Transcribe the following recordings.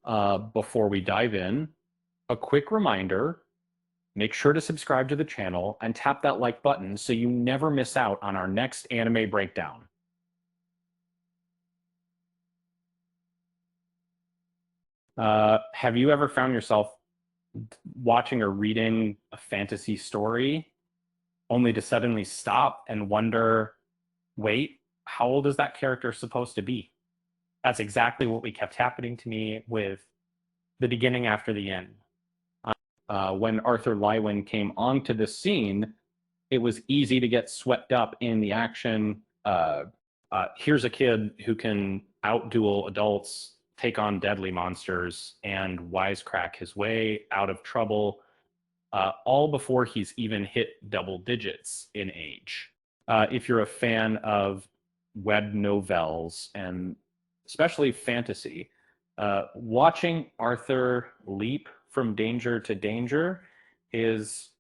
Before we dive in, a quick reminder, make sure to subscribe to the channel and tap that like button so you never miss out on our next anime breakdown. Have you ever found yourself watching or reading a fantasy story only to suddenly stop and wonder, wait, how old is that character supposed to be? That's exactly what we kept happening to me with the beginning after the end. When Arthur Lywin came onto the scene, it was easy to get swept up in the action. Here's a kid who can outduel adults, take on deadly monsters, and wisecrack his way out of trouble, all before he's even hit double digits in age. If you're a fan of web novels and especially fantasy, watching Arthur leap from danger to danger is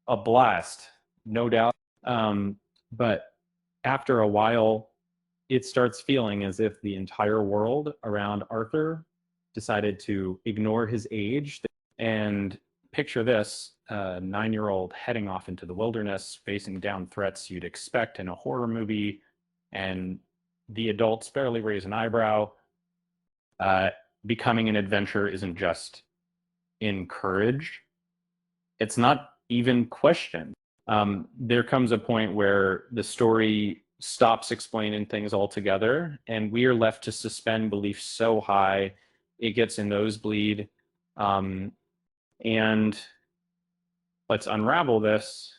a blast, no doubt. But after a while, it starts feeling as if the entire world around Arthur decided to ignore his age. And picture this, a 9-year-old heading off into the wilderness, facing down threats you'd expect in a horror movie, and the adults barely raise an eyebrow. Becoming an adventurer isn't just encouraged, it's not even questioned. There comes a point where the story stops explaining things altogether, and we are left to suspend belief so high it gets a nosebleed. And let's unravel this.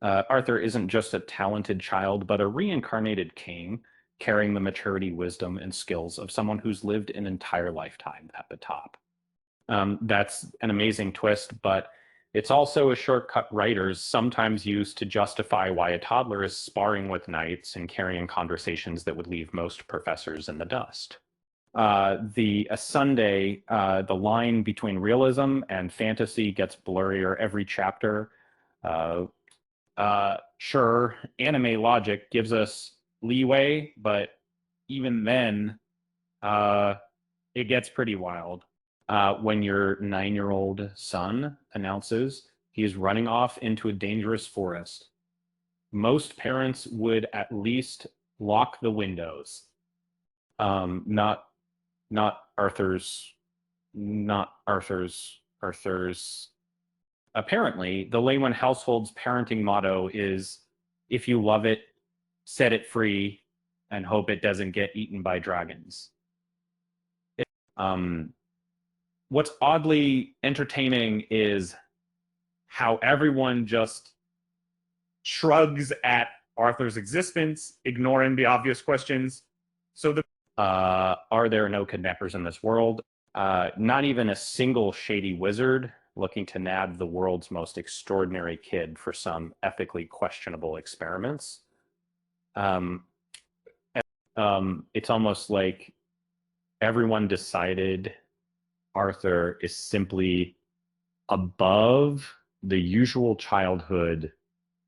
Arthur isn't just a talented child, but a reincarnated king, carrying the maturity, wisdom, and skills of someone who's lived an entire lifetime at the top. That's an amazing twist, but it's also a shortcut writers sometimes use to justify why a toddler is sparring with knights and carrying conversations that would leave most professors in the dust. The Sunday, the line between realism and fantasy gets blurrier every chapter. Sure, anime logic gives us leeway, but even then, it gets pretty wild. When your 9-year-old son announces he's running off into a dangerous forest, most parents would at least lock the windows. Not Arthur's. Apparently, the Lewin household's parenting motto is, if you love it, set it free and hope it doesn't get eaten by dragons. What's oddly entertaining is how everyone just shrugs at Arthur's existence, ignoring the obvious questions. So are there no kidnappers in this world? Not even a single shady wizard looking to nab the world's most extraordinary kid for some ethically questionable experiments. It's almost like everyone decided Arthur is simply above the usual childhood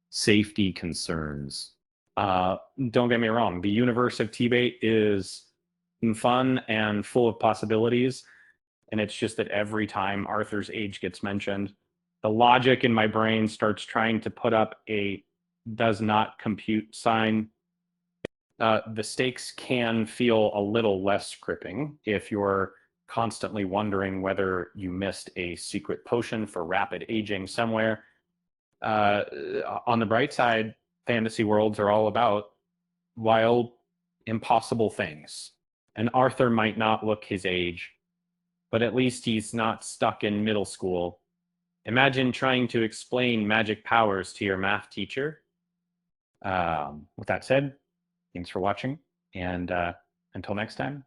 safety concerns. Don't get me wrong, the universe of T-Bait is fun and full of possibilities, and it's just that every time Arthur's age gets mentioned, the logic in my brain starts trying to put up a does not compute sign. The stakes can feel a little less gripping if you're constantly wondering whether you missed a secret potion for rapid aging somewhere. On the bright side, fantasy worlds are all about wild, impossible things. And Arthur might not look his age, but at least he's not stuck in middle school. Imagine trying to explain magic powers to your math teacher. With that said, thanks for watching, and until next time,